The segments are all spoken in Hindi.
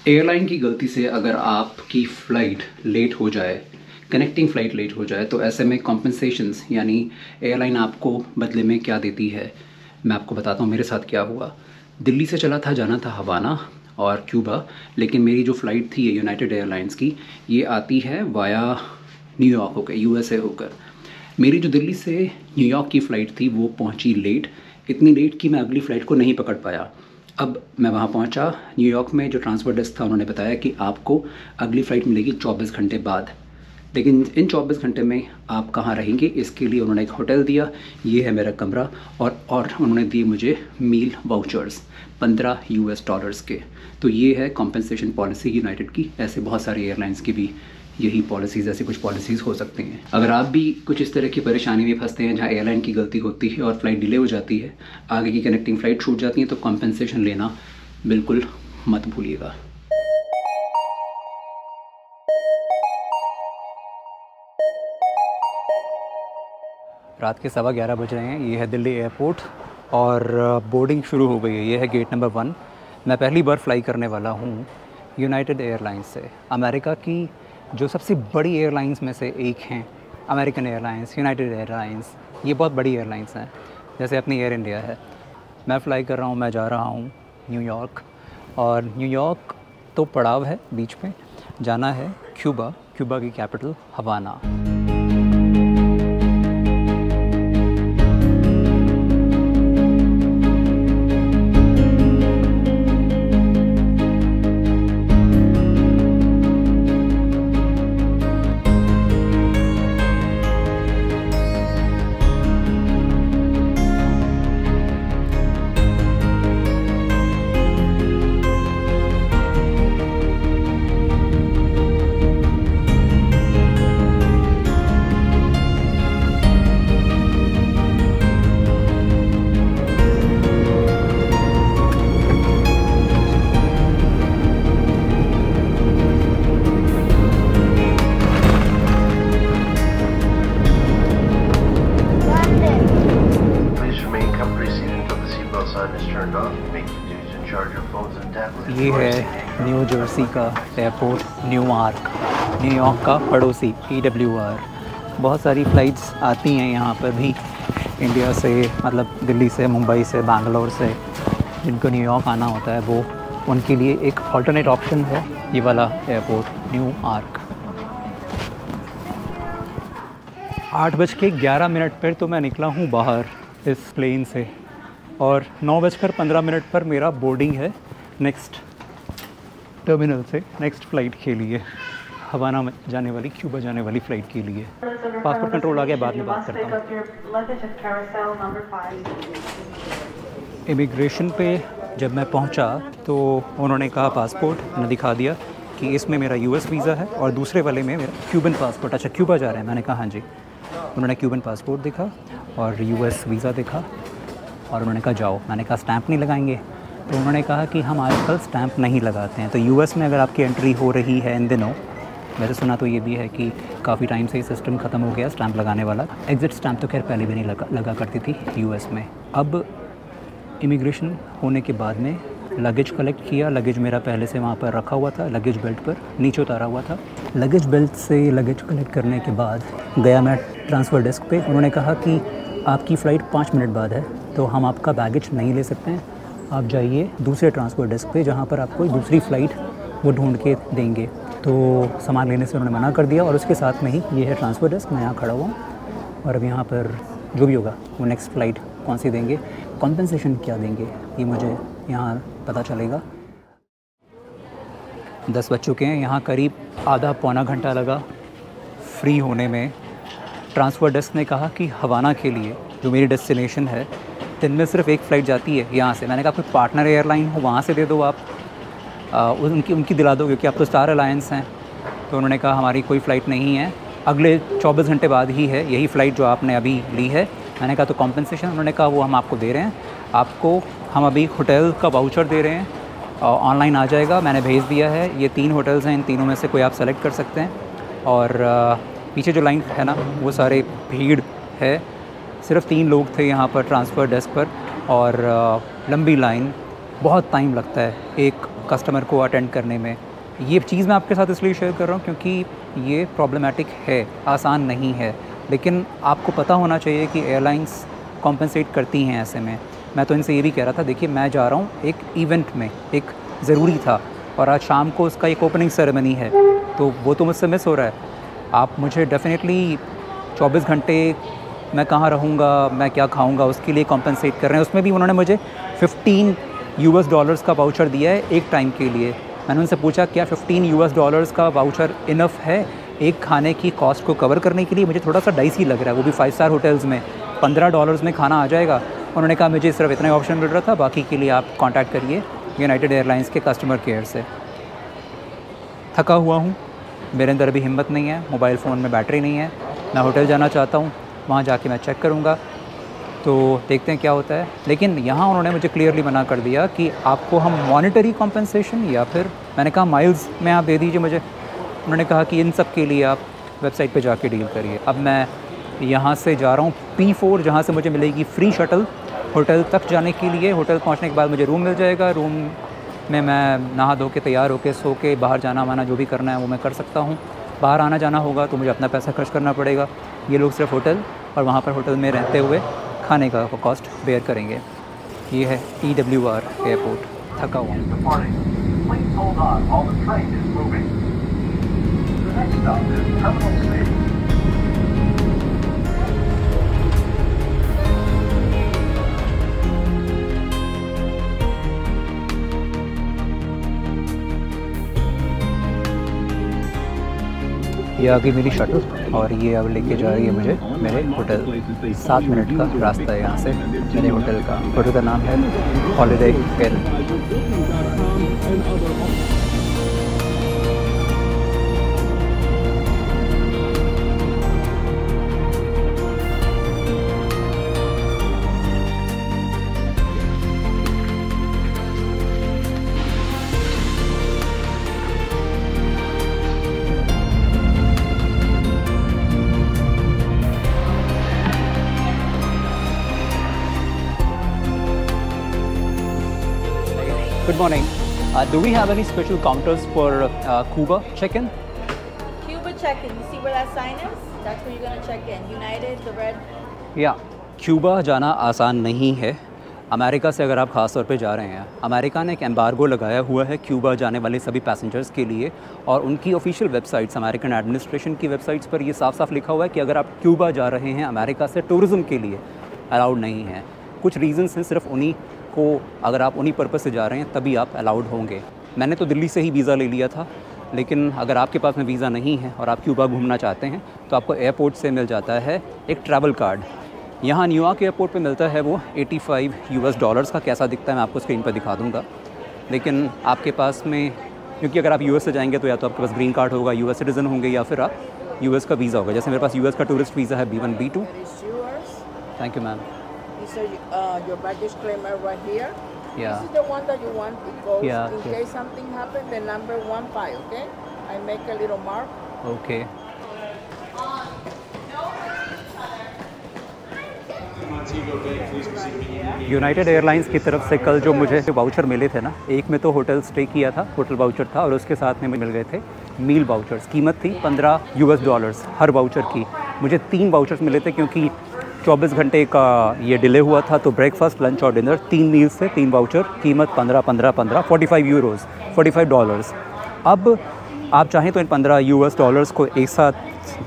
एयरलाइन की गलती से अगर आपकी फ़्लाइट लेट हो जाए, कनेक्टिंग फ़्लाइट लेट हो जाए, तो ऐसे में कॉम्पनसेशंस यानी एयरलाइन आपको बदले में क्या देती है, मैं आपको बताता हूँ मेरे साथ क्या हुआ। दिल्ली से जाना था हवाना और क्यूबा, लेकिन मेरी जो फ़्लाइट थी ये यूनाइटेड एयरलाइंस की, ये आती है वाया न्यूयॉर्क होकर, यूएसए होकर। मेरी जो दिल्ली से न्यूयॉर्क की फ़्लाइट थी वो पहुंची लेट, इतनी लेट कि मैं अगली फ़्लाइट को नहीं पकड़ पाया। अब मैं वहाँ पहुँचा, न्यूयॉर्क में जो ट्रांसफ़र डेस्क था उन्होंने बताया कि आपको अगली फ़्लाइट मिलेगी 24 घंटे बाद। लेकिन इन 24 घंटे में आप कहाँ रहेंगे, इसके लिए उन्होंने एक होटल दिया, ये है मेरा कमरा, और उन्होंने दिए मुझे मील वाउचर्स $15 के। तो ये है कॉम्पेंसेशन पॉलिसी यूनाइटेड की। ऐसे बहुत सारी एयरलाइंस की भी यही पॉलिसीज़, ऐसी कुछ पॉलिसीज़ हो सकती हैं। अगर आप भी कुछ इस तरह की परेशानी में फंसते हैं जहाँ एयरलाइन की गलती होती है और फ़्लाइट डिले हो जाती है, आगे की कनेक्टिंग फ़्लाइट छूट जाती है, तो कॉम्पेंसेशन लेना बिल्कुल मत भूलिएगा। रात के 11:15 बज रहे हैं। ये है दिल्ली एयरपोर्ट और बोर्डिंग शुरू हो गई है। ये है गेट नंबर 1। मैं पहली बार फ्लाई करने वाला हूँ यूनाइटेड एयरलाइंस से। अमेरिका की जो सबसे बड़ी एयरलाइंस में से एक हैं अमेरिकन एयरलाइंस, यूनाइटेड एयरलाइंस। ये बहुत बड़ी एयरलाइंस हैं, जैसे अपनी एयर इंडिया है। मैं फ़्लाई कर रहा हूँ, मैं जा रहा हूँ न्यूयॉर्क, और न्यूयॉर्क तो पड़ाव है बीच में, जाना है क्यूबा, क्यूबा की कैपिटल हवाना। ये है न्यू जर्सी का एयरपोर्ट, न्यूयॉर्क का पड़ोसी EWR। बहुत सारी फ़्लाइट्स आती हैं यहाँ पर भी इंडिया से, मतलब दिल्ली से, मुंबई से, बैंगलोर से। जिनको न्यूयॉर्क आना होता है वो, उनके लिए एक अल्टरनेट ऑप्शन है ये वाला एयरपोर्ट न्यूयॉर्क। 8:11 पर तो मैं निकला हूँ बाहर इस प्लेन से, और 9:15 पर मेरा बोर्डिंग है नेक्स्ट टर्मिनल से, नेक्स्ट फ़्लाइट के लिए, हवाना में जाने वाली, क्यूबा जाने वाली फ़्लाइट के लिए। पासपोर्ट कंट्रोल आ गया, बाद में बात करता हूँ। इमिग्रेशन पे जब मैं पहुंचा तो उन्होंने कहा पासपोर्ट, मैंने दिखा दिया कि इसमें मेरा US वीज़ा है और दूसरे वाले में मेरा क्यूबन पासपोर्ट। अच्छा, क्यूबा जा रहे हैं? मैंने कहा हाँ जी। उन्होंने क्यूबन पासपोर्ट दिखा और US वीज़ा दिखा, और उन्होंने कहा जाओ। मैंने कहा स्टैंप नहीं लगाएंगे? तो उन्होंने कहा कि हम आजकल स्टैंप नहीं लगाते हैं। तो US में अगर आपकी एंट्री हो रही है इन दिनों, वैसे सुना तो ये भी है कि काफ़ी टाइम से ये सिस्टम ख़त्म हो गया स्टैंप लगाने वाला। एग्ज़िट स्टैंप तो खैर पहले भी नहीं लगा करती थी US में। अब इमिग्रेशन होने के बाद में लगेज कलेक्ट किया। लगेज मेरा पहले से वहाँ पर रखा हुआ था, लगेज बेल्ट पर नीचे उतारा हुआ था। लगेज बेल्ट से लगेज कलेक्ट करने के बाद गया मैं ट्रांसफ़र डेस्क पे। उन्होंने कहा कि आपकी फ़्लाइट 5 मिनट बाद है, तो हम आपका बैगेज नहीं ले सकते हैं। आप जाइए दूसरे ट्रांसफ़र डेस्क पे, जहाँ पर आपको दूसरी फ़्लाइट वो ढूंढ के देंगे। तो सामान लेने से उन्होंने मना कर दिया, और उसके साथ में ही ये है ट्रांसफ़र डेस्क। मैं यहाँ खड़ा हुआ हूँ, और अब यहाँ पर जो भी होगा वो नेक्स्ट फ़्लाइट कौन सी देंगे, कॉम्पेंसेशन क्या देंगे, ये मुझे यहाँ पता चलेगा। 10 बज चुके हैं। यहाँ करीब आधा पौना घंटा लगा फ्री होने में। ट्रांसफ़र डेस्क ने कहा कि हवाना के लिए, जो मेरी डेस्टिनेशन है, दिन में सिर्फ एक फ़्लाइट जाती है यहाँ से। मैंने कहा कोई पार्टनर एयरलाइन हो वहाँ से दे दो आप, उनकी दिला दो, क्योंकि आप तो स्टार अलायंस हैं। तो उन्होंने कहा हमारी कोई फ़्लाइट नहीं है, अगले 24 घंटे बाद ही है यही फ़्लाइट जो आपने अभी ली है। मैंने कहा तो कॉम्पेंसेशन? उन्होंने कहा वो हम आपको दे रहे हैं, आपको हम अभी होटल का वाउचर दे रहे हैं, ऑनलाइन आ जाएगा, मैंने भेज दिया है। ये 3 होटल्स हैं, इन तीनों में से कोई आप सेलेक्ट कर सकते हैं। और पीछे जो लाइन है ना, वो सारे भीड़ है। सिर्फ 3 लोग थे यहाँ पर ट्रांसफ़र डेस्क पर, और लंबी लाइन, बहुत टाइम लगता है एक कस्टमर को अटेंड करने में। ये चीज़ मैं आपके साथ इसलिए शेयर कर रहा हूँ क्योंकि ये प्रॉब्लमेटिक है, आसान नहीं है, लेकिन आपको पता होना चाहिए कि एयरलाइंस कॉम्पनसेट करती हैं ऐसे में। मैं तो इनसे ये भी कह रहा था, देखिए मैं जा रहा हूँ एक इवेंट में, एक ज़रूरी था, और आज शाम को उसका एक ओपनिंग सेरेमनी है, तो वो तो मुझसे मिस हो रहा है। आप मुझे डेफिनेटली 24 घंटे मैं कहाँ रहूँगा, मैं क्या खाऊँगा, उसके लिए कॉम्पनसेट कर रहे हैं। उसमें भी उन्होंने मुझे $15 का वाउचर दिया है एक टाइम के लिए। मैंने उनसे पूछा क्या $15 का वाउचर इनफ है एक खाने की कॉस्ट को कवर करने के लिए? मुझे थोड़ा सा डाइसी लग रहा है, वो भी 5 स्टार होटल्स में $15 में खाना आ जाएगा। उन्होंने कहा मुझे सिर्फ इतना ऑप्शन मिल रहा था, बाकी के लिए आप कांटेक्ट करिए यूनाइटेड एयरलाइंस के कस्टमर केयर से। थका हुआ हूँ, मेरे अंदर अभी हिम्मत नहीं है, मोबाइल फ़ोन में बैटरी नहीं है, मैं होटल जाना चाहता हूँ, वहाँ जाके मैं चेक करूँगा, तो देखते हैं क्या होता है। लेकिन यहाँ उन्होंने मुझे क्लियरली मना कर दिया कि आपको हम मॉनेटरी कॉम्पनसेशन या फिर, मैंने कहा माइल्स में आप दे दीजिए मुझे। उन्होंने कहा कि इन सब के लिए आप वेबसाइट पे जाके डील करिए। अब मैं यहाँ से जा रहा हूँ P4, जहाँ से मुझे मिलेगी फ्री शटल होटल तक जाने के लिए। होटल पहुँचने के बाद मुझे रूम मिल जाएगा, रूम में मैं नहा धो के तैयार होके सो के बाहर जाना वाना जो भी करना है वो मैं कर सकता हूँ। बाहर आना जाना होगा तो मुझे अपना पैसा खर्च करना पड़ेगा। ये लोग सिर्फ होटल और वहाँ पर होटल में रहते हुए खाने का कॉस्ट बेयर करेंगे। ये है EWR एयरपोर्ट। थका हुआ ये आ गई मेरी शटल और ये अब लेके जा रही है मुझे मेरे होटल। 7 मिनट का रास्ता है यहाँ से मेरे होटल का। होटल का नाम है holiday in. Good morning. Do we have any special counters for Cuba check-in? Cuba check-in. You see where that sign is? That's where you're gonna check in. United, the red. या क्यूबा जाना आसान नहीं है। अमेरिका से अगर आप ख़ास तौर पे जा रहे हैं, अमेरिका ने एक एम्बार्गो लगाया हुआ है क्यूबा जाने वाले सभी पैसेंजर्स के लिए, और उनकी ऑफिशियल वेबसाइट्स, अमेरिकन एडमिनिस्ट्रेशन की वेबसाइट्स पर ये साफ साफ लिखा हुआ है कि अगर आप क्यूबा जा रहे हैं अमेरिका से टूरिज़म के लिए, अलाउड नहीं है। कुछ रीज़न्स हैं, सिर्फ उन्हीं को, अगर आप उन्हीं पर्पस से जा रहे हैं तभी आप अलाउड होंगे। मैंने तो दिल्ली से ही वीज़ा ले लिया था, लेकिन अगर आपके पास में वीज़ा नहीं है और आप क्यूबा घूमना चाहते हैं तो आपको एयरपोर्ट से मिल जाता है एक ट्रैवल कार्ड। यहाँ न्यूयॉर्क एयरपोर्ट पे मिलता है वो $85 का। कैसा दिखता है मैं आपको स्क्रीन पर दिखा दूँगा। लेकिन आपके पास में, क्योंकि अगर आप US से जाएंगे तो या तो आपके पास ग्रीन कार्ड होगा, US सिटीज़न होंगे, या फिर आप US का वीज़ा होगा। जैसे मेरे पास US का टूरिस्ट वीज़ा है B1 B2। Thank you ma'am. These are your baggage claimer right here. Yeah. This is the one that you want. It goes Yeah, in okay. case something happens. The number 15. Okay. I make a little mark. Okay. United airlines की तरफ से कल जो मुझे वाउचर मिले थे ना, एक में तो होटल स्टे किया था, होटल वाउचर था, और उसके साथ में मिल गए थे मील वाउचर्स। कीमत थी $15 हर वाउचर की। मुझे 3 वाउचर्स मिले थे क्योंकि 24 घंटे का ये डिले हुआ था, तो ब्रेकफास्ट, लंच और डिनर 3 मील्स से 3 वाउचर, कीमत 15 $45। अब आप चाहें तो इन $15 को एक साथ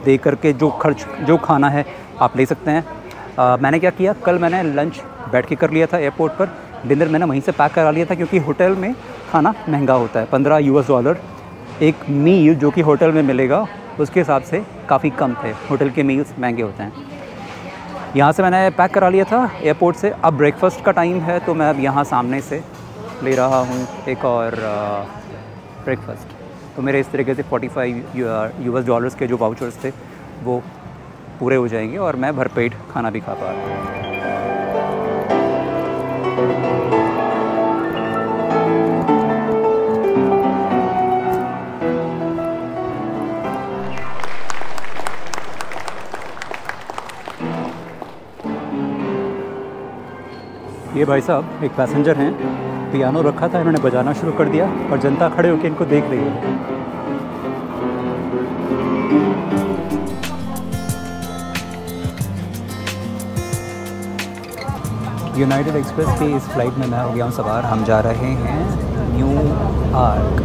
दे करके जो खाना है आप ले सकते हैं। मैंने क्या किया, कल मैंने लंच बैठ के कर लिया था एयरपोर्ट पर, डिनर मैंने वहीं से पैक करा लिया था क्योंकि होटल में खाना महंगा होता है। $15 एक मील जो कि होटल में मिलेगा उसके हिसाब से काफ़ी कम थे। होटल के मील्स महंगे होते हैं। यहाँ से मैंने पैक करा लिया था एयरपोर्ट से। अब ब्रेकफास्ट का टाइम है तो मैं अब यहाँ सामने से ले रहा हूँ एक और ब्रेकफास्ट। तो मेरे इस तरीके से $45 के जो वाउचर्स थे वो पूरे हो जाएंगे और मैं भरपेट खाना भी खा पा रहा हूँ। ये भाई साहब एक पैसेंजर हैं पियानो रखा था, इन्होंने बजाना शुरू कर दिया और जनता खड़े होकर इनको देख रही है। यूनाइटेड एक्सप्रेस की इस फ्लाइट में मैं हो गया हूँ सवार। हम जा रहे हैं न्यूयॉर्क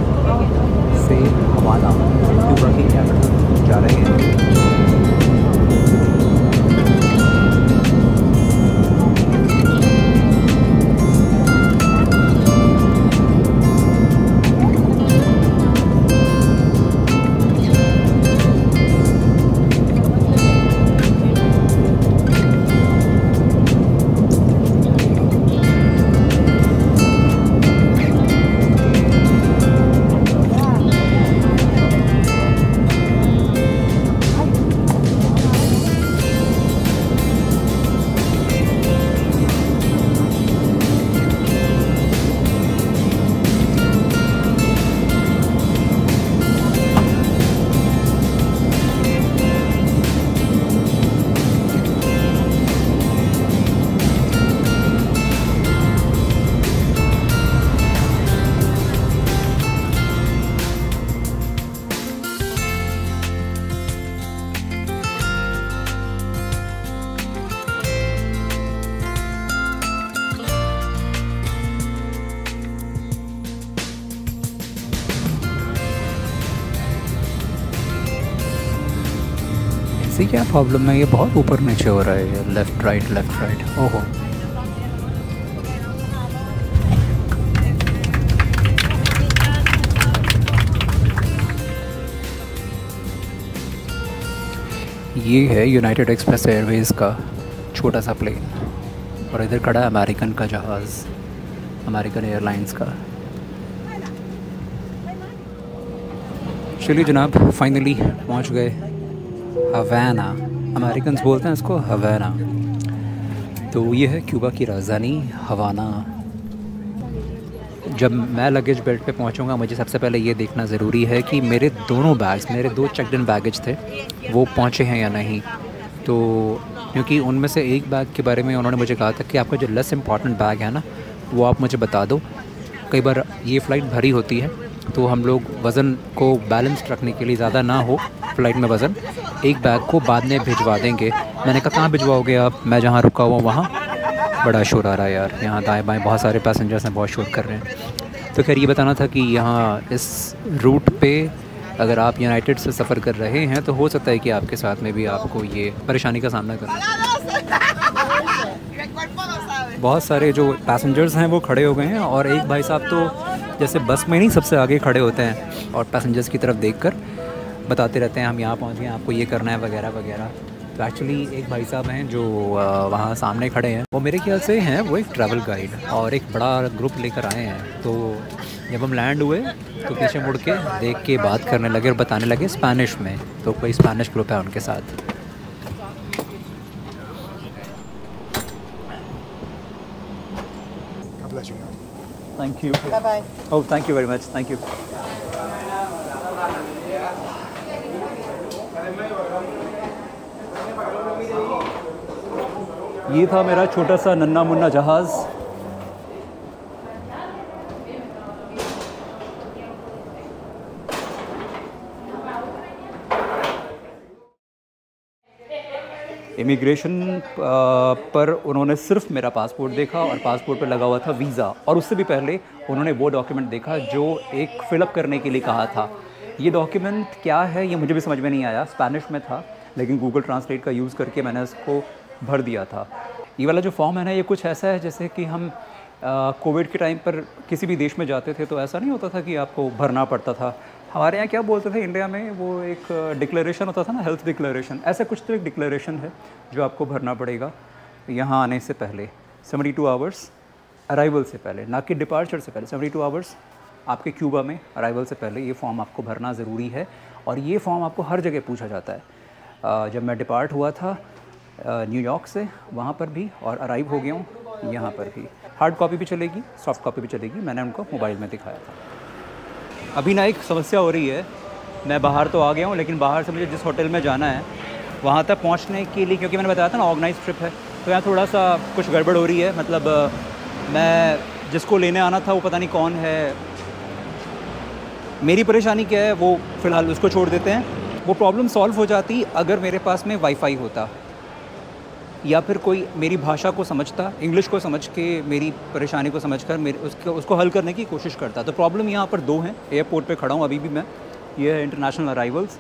से हवाना, क्यूबा की कैपिटल जा रहे हैं। इससे क्या प्रॉब्लम है? ये बहुत ऊपर नीचे हो रहा है, ये लेफ़्ट राइट। ओहो, ये है यूनाइटेड एक्सप्रेस एयरवेज़ का छोटा सा प्लेन और इधर खड़ा है अमेरिकन का जहाज़, अमेरिकन एयरलाइंस का। चलिए जनाब, फाइनली पहुंच गए हवाना। अमेरिकन्स बोलते हैं इसको हवाना। तो ये है क्यूबा की राजधानी हवाना। जब मैं लगेज बेल्ट पे पहुंचूंगा, मुझे सबसे पहले ये देखना ज़रूरी है कि मेरे दोनों बैग्स, मेरे 2 चेक्ड इन बैगेज थे, वो पहुंचे हैं या नहीं। तो क्योंकि उनमें से एक बैग के बारे में उन्होंने मुझे कहा था कि आपका जो लेस इम्पॉर्टेंट बैग है ना, वो आप मुझे बता दो। कई बार ये फ़्लाइट भरी होती है तो हम लोग वज़न को बैलेंस्ड रखने के लिए, ज़्यादा ना हो फ़्लाइट में वज़न, एक बैग को बाद में भिजवा देंगे। मैंने कहा कहाँ भिजवाओगे आप? मैं जहाँ रुका हुआ वहाँ। बड़ा शोर आ रहा है यार, यहाँ दाएँ बाएँ बहुत सारे पैसेंजर्स हैं, बहुत शोर कर रहे हैं। तो खैर ये बताना था कि यहाँ इस रूट पे अगर आप यूनाइटेड से सफ़र कर रहे हैं तो हो सकता है कि आपके साथ में भी आपको ये परेशानी का सामना करना पड़े। बहुत सारे जो पैसेंजर्स हैं वो खड़े हो गए हैं और एक भाई साहब तो जैसे बस में नहीं सबसे आगे खड़े होते हैं और पैसेंजर्स की तरफ देखकर बताते रहते हैं हम यहाँ पहुँच गए, आपको ये करना है वगैरह वगैरह। तो एक्चुअली एक भाई साहब हैं जो वहाँ सामने खड़े हैं, वो मेरे ख्याल से हैं वो एक ट्रैवल गाइड और एक बड़ा ग्रुप लेकर आए हैं। तो जब हम लैंड हुए तो पीछे मुड़ के देख के बात करने लगे और बताने लगे स्पेनिश में। तो कोई स्पेनिश ग्रुप है उनके साथ। Thank you. Bye bye. Oh thank you very much, thank you. ये था मेरा छोटा सा नन्ना मुन्ना जहाज़। इमिग्रेशन पर उन्होंने सिर्फ मेरा पासपोर्ट देखा और पासपोर्ट पर लगा हुआ था वीज़ा, और उससे भी पहले उन्होंने वो डॉक्यूमेंट देखा जो एक फ़िलअप करने के लिए कहा था। ये डॉक्यूमेंट क्या है ये मुझे भी समझ में नहीं आया, स्पेनिश में था, लेकिन गूगल ट्रांसलेट का यूज़ करके मैंने इसको भर दिया था। ये वाला जो फॉर्म है ना, ये कुछ ऐसा है जैसे कि हम कोविड के टाइम पर किसी भी देश में जाते थे तो ऐसा नहीं होता था कि आपको भरना पड़ता था। हमारे यहाँ क्या बोलते थे इंडिया में, वो एक डिक्लेरेशन होता था ना, हेल्थ डिक्लेरेशन, ऐसा कुछ तो एक डिक्लेरेशन है जो आपको भरना पड़ेगा यहाँ आने से पहले, 72 आवर्स अराइवल से पहले, ना कि डिपार्चर से पहले। 72 आवर्स आपके क्यूबा में अराइवल से पहले ये फॉर्म आपको भरना ज़रूरी है और ये फॉर्म आपको हर जगह पूछा जाता है। जब मैं डिपार्ट हुआ था न्यूयॉर्क से, वहाँ पर भी, और अराइव हो गया हूँ यहाँ पर भी। हार्ड कॉपी भी चलेगी, सॉफ्ट कॉपी भी चलेगी, मैंने उनको मोबाइल में दिखाया था। अभी ना एक समस्या हो रही है, मैं बाहर तो आ गया हूँ लेकिन बाहर से मुझे जिस होटल में जाना है वहाँ तक पहुँचने के लिए, क्योंकि मैंने बताया था ना ऑर्गेनाइज ट्रिप है, तो यहाँ थोड़ा सा कुछ गड़बड़ हो रही है। मतलब मैं जिसको लेने आना था वो पता नहीं कौन है। मेरी परेशानी क्या है वो फ़िलहाल उसको छोड़ देते हैं। वो प्रॉब्लम सॉल्व हो जाती अगर मेरे पास में वाईफाई होता, या फिर कोई मेरी भाषा को समझता, इंग्लिश को समझ के मेरी परेशानी को समझकर मेरे उसको हल करने की कोशिश करता। तो प्रॉब्लम यहाँ पर 2 हैं। एयरपोर्ट पे खड़ा हूँ अभी भी मैं, ये है इंटरनेशनल अराइवल्स,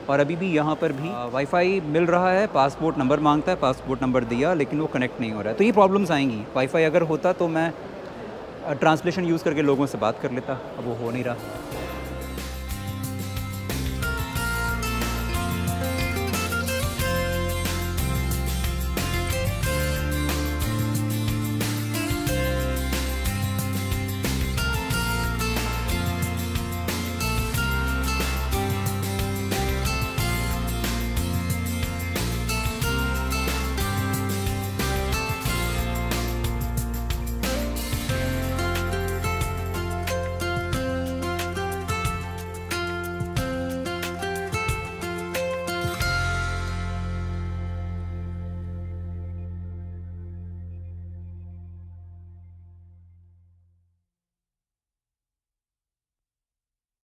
और अभी भी यहाँ पर भी वाईफाई मिल रहा है, पासपोर्ट नंबर मांगता है, पासपोर्ट नंबर दिया लेकिन वो कनेक्ट नहीं हो रहा है। तो ये प्रॉब्लम्स आएंगी। वाईफाई अगर होता तो मैं ट्रांसलेशन यूज़ करके लोगों से बात कर लेता, अब वो हो नहीं रहा।